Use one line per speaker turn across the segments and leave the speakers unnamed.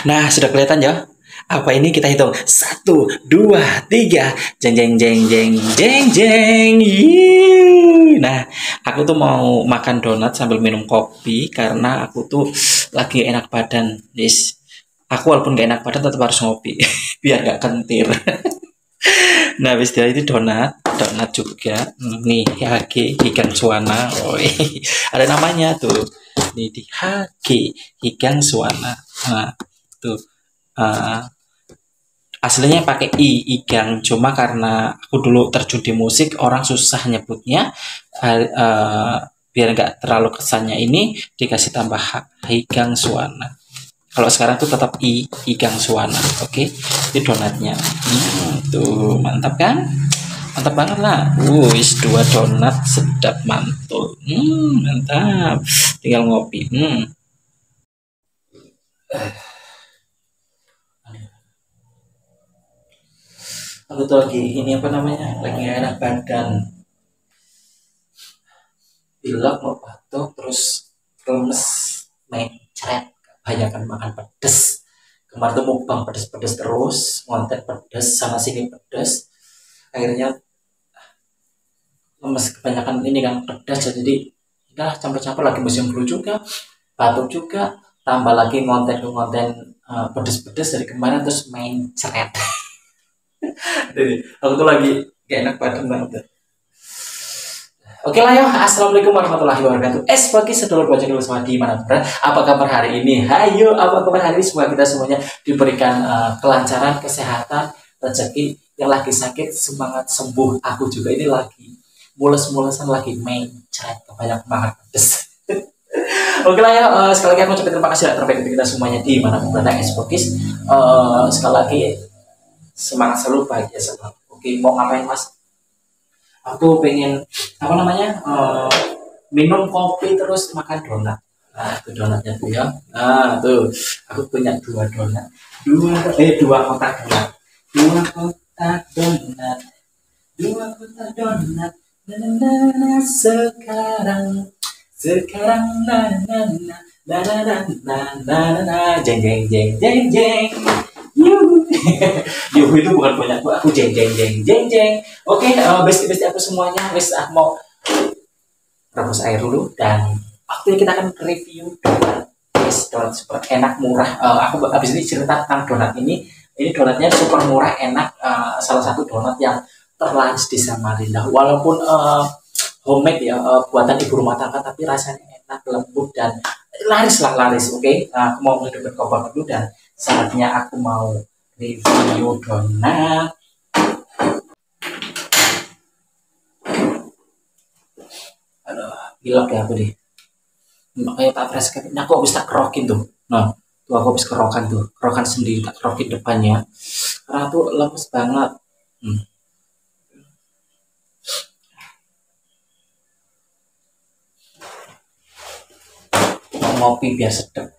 Nah, sudah kelihatan ya? Apa ini kita hitung? Satu, dua, tiga. Jeng jeng jeng jeng jeng jeng. Yuh. Nah, aku tuh mau makan donat sambil minum kopi karena aku tuh lagi enak badan. Yes. Aku walaupun gak enak badan tetap harus ngopi biar gak kentir. Nah, habis dari itu donat juga. Nih, HG Higang Suwana. Oh, ada namanya tuh. Nih di HG Higang Suwana. Nah, tuh. eh, Aslinya pakai igang, cuma karena aku dulu terjun di musik orang susah nyebutnya. Biar nggak terlalu kesannya ini dikasih tambah Higang Suwana. Kalau sekarang tuh tetap igang Suwana. Oke, ini donatnya. Tuh mantap kan? Mantap banget lah. Wis dua donat sedap mantul. Mantap. Tinggal ngopi. Aku tuh lagi ini apa namanya? Lagi nggak enak badan. Pilek mau batuk terus lemes, mencret, kebanyakan makan pedes. Kemarin tuh mukbang pedes-pedes terus, ngonten pedes sana sini pedes. Akhirnya lemes kebanyakan ini kan pedas, jadi udah campur-campur lagi musim flu juga, batuk juga, tambah lagi ngonten pedes-pedes dari kemarin terus mencret. Jadi aku tuh lagi gak enak badan banget. Oke lah ya, assalamualaikum warahmatullahi wabarakatuh. Bagi sedulur baca dulu semua di mana berada. Apa kabar hari ini? Hayo, apa kabar hari ini? Semoga kita semuanya diberikan kelancaran, kesehatan, rezeki. Yang lagi sakit semangat sembuh. Aku juga ini lagi mules-mulesan, lagi mencret kebanyakan banget pedes. Oke lah ya, sekali lagi aku ucapin terima kasih terbaik untuk kita semuanya di mana berada Bogis. Sekali lagi semangat selalu, bahagia selalu. Oke, mau ngapain mas? Aku pengen apa namanya minum kopi terus makan donat. Nah itu donatnya tuh ya. Nah tuh aku punya dua kotak donat, dua kotak donat. Nah, sekarang jeng jeng jeng jeng jeng. Yuh. Yuh itu bukan punya aku jeng jeng jeng jeng jeng. Oke, besti aku semuanya, wes aku mau rebus air dulu dan waktu ini kita akan review donat. Yes, donat super enak murah. Aku habis ini cerita tentang donat ini. Ini donatnya super murah enak. Salah satu donat yang terlaris di Samarinda. Walaupun homemade ya, buatan ibu rumah tangga, tapi rasanya enak, lembut dan laris. Oke, aku mau ngedeket koper dulu dan saatnya aku mau review donat. Aduh, pilek ya aku deh. Makanya tak fresh capnya aku habis tak kerokin tuh. Nah, tuh aku habis kerokan sendiri, tak kerokin depannya. Karena tuh lemes banget. Mau ngopi biar sedap.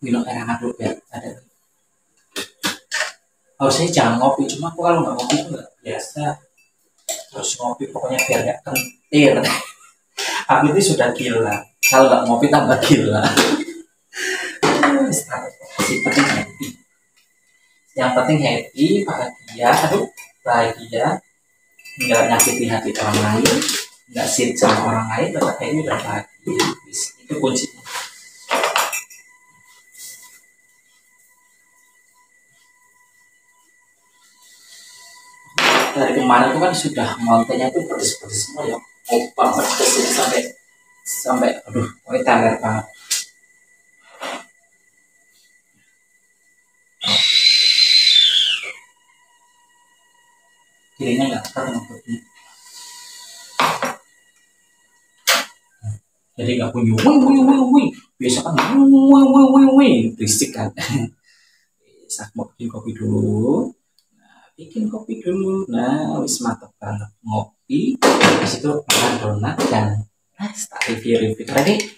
Minum air hangat dulu biar ada. Harusnya jangan ngopi, cuma aku kalau nggak ngopi itu nggak biasa. Terus ngopi pokoknya biar nggak kentir. Aku itu sudah gila. Kalau nggak ngopi tambah gila. Yang penting happy, bahagia, bahagia, nggak nyakiti hati orang lain, nggak sirik sama orang lain, tetap happy dan bahagia. Itu kuncinya. Dari kemarin itu kan sudah kontennya itu pedes-pedes semua ya, pedes ini sampai aduh, ini teler banget. Kirinya nggak terlalu jadi nggak punya wih biasa kan wih berisik kan. Saya mau bikin kopi dulu. Nah wis mantap banget ngopi habis itu makan donat dan tak review karena ini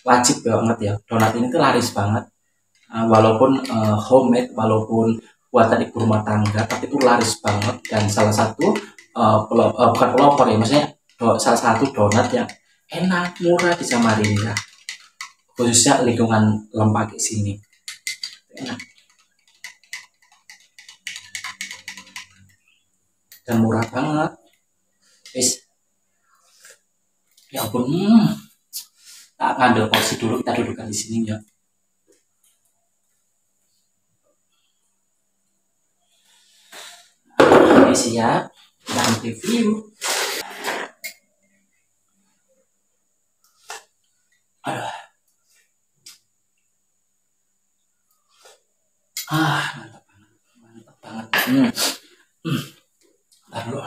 wajib banget ya, donat ini tuh laris banget. Walaupun homemade, walaupun buatan ibu rumah tangga, tapi itu laris banget dan salah satu bukan pelopor ya, maksudnya salah satu donat yang enak, murah di Samarinda, khususnya lingkungan Lempake sini. Enak dan murah banget. Wis, ya ampun, tak ngambil porsi dulu, kita dudukkan di sini ya. Oke, siap, dan review. Aduh. Mantap banget, mantap banget. Lalu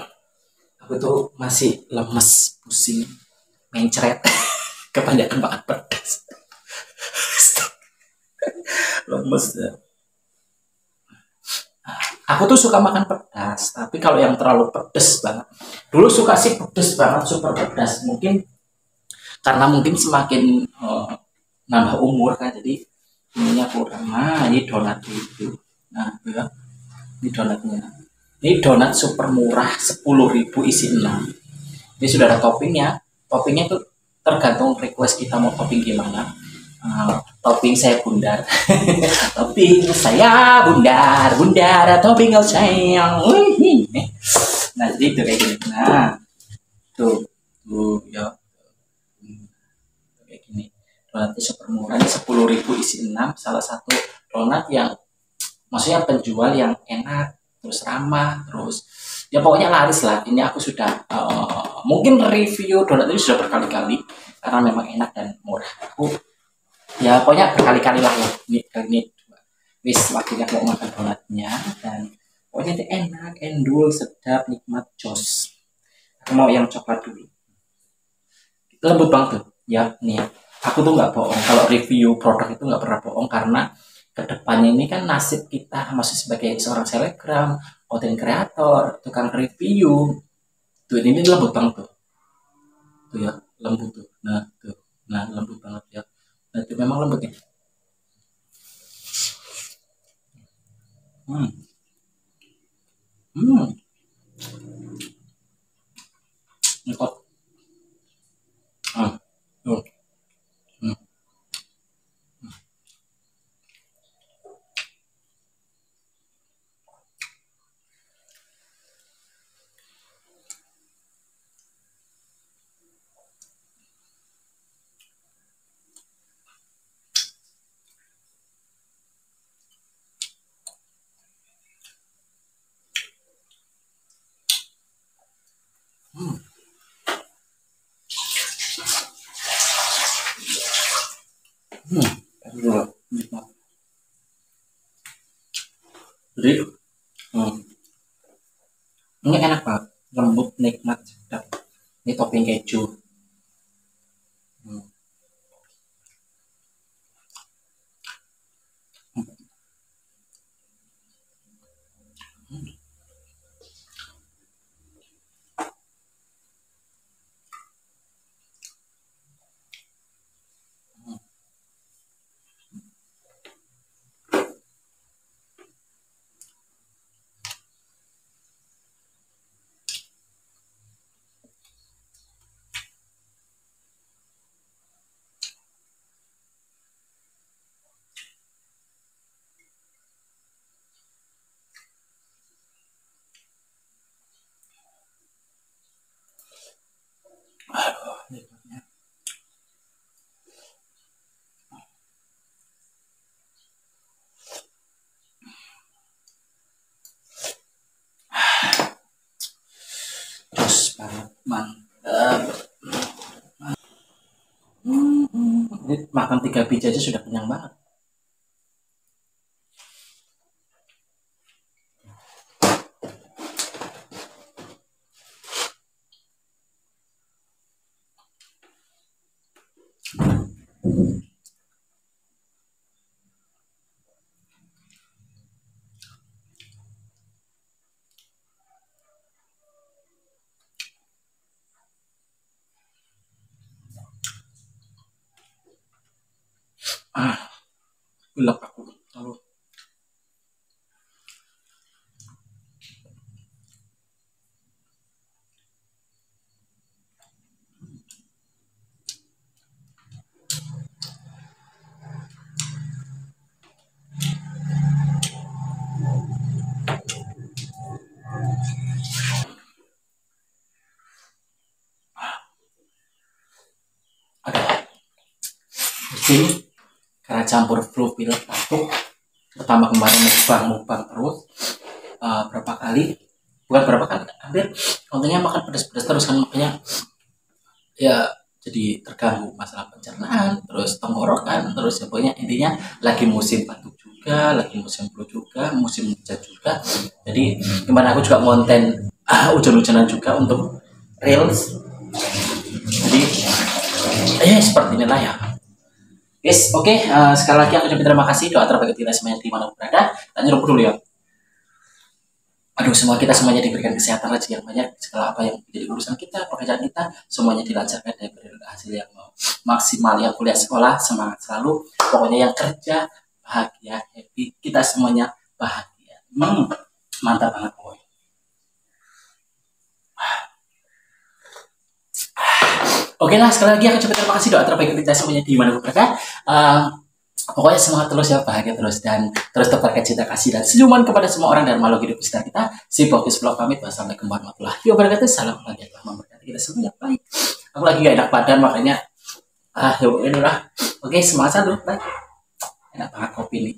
aku tuh masih lemes, pusing, mencret, kebanyakan makan pedas. Lemes ya. Aku tuh suka makan pedas, tapi kalau yang terlalu pedas banget. Dulu suka sih pedas banget, super pedas. Mungkin karena mungkin semakin nambah umur kan, jadi ininya kurang. Nah, ini donat itu. Nah, ya, ini donatnya. Ini donat super murah, 10.000 isi 6. Ini sudah ada toppingnya. Toppingnya itu tergantung request kita mau topping gimana. Topping saya bundar. Topping saya bundar, bundar topping saya. Nah, jadi itu kayak gini. Nah, tuh ya kayak gini. Donatnya super murah, 10.000 isi 6. Salah satu donat yang maksudnya penjual yang enak, terus ramah, terus ya pokoknya laris lah. Ini aku sudah mungkin review donat ini sudah berkali-kali karena memang enak dan murah. Aku ya pokoknya berkali-kali lah ya. Ini wis waktunya mau makan donatnya, dan pokoknya itu enak, endul, sedap, nikmat, jos. Aku mau yang coklat dulu. Lembut banget tuh. Ya, nih. Aku tuh nggak bohong. Kalau review produk itu nggak pernah bohong karena kedepannya ini kan nasib kita masih sebagai seorang selebgram, content creator, tukang review. Tuh ini lembut banget tuh. Tuh ya, lembut tuh. Nah, tuh. Nah, lembut banget ya. Nah, itu memang lembut ya. Hmm. Hmm. Ini kok. Ah. Tuh. Hmm. Hmm. Hmm. Aduh, nikmat. Jadi, hmm. Ini enak banget. Lembut, nikmat, sedap. Ini topping keju. Hmm. Aduh, nikmatnya. Terus banget, mantap. Ini makan 3 biji aja sudah kenyang banget. Ah, gelap aku. Lalu, pusing karena campur flu pilek batuk. Pertama kemarin mukbang terus berapa kali, bukan berapa kali, hampir kontennya makan pedas-pedas terus kan, makanya ya jadi terganggu masalah pencernaan, terus tenggorokan, terus ya pokoknya intinya lagi musim batuk juga, lagi musim flu juga, musim hujan juga. Jadi gimana aku juga konten hujan-hujanan juga untuk reels. Jadi seperti inilah ya. Yes, oke. Sekali lagi aku ucapin terima kasih, doa terbaik kita semuanya di mana berada. Tanya dulu ya. Aduh, kita semuanya diberikan kesehatan, rezeki yang banyak, segala apa yang menjadi urusan kita, pekerjaan kita, semuanya dilancarkan dan beri hasil yang maksimal. Yang kuliah sekolah, semangat selalu. Pokoknya yang kerja, bahagia, happy. Kita semuanya bahagia. Mantap banget, pokoknya. Oke lah, sekali lagi aku coba terima kasih, doa terbaik kita semuanya di mana berada. Pokoknya semangat terus ya, bahagia terus, dan terus tebarkan cinta kasih dan senyuman kepada semua orang dan makhluk hidup di sekitar kita. Si Fokus Vlog pamit. Wassalamualaikum warahmatullahi wabarakatuh. Salam bahagia, Tuhan memberkati kita semuanya. Baik. Aku lagi gak enak badan, makanya inilah. Oke, semangat dulu. Baik. Enak banget kopi nih.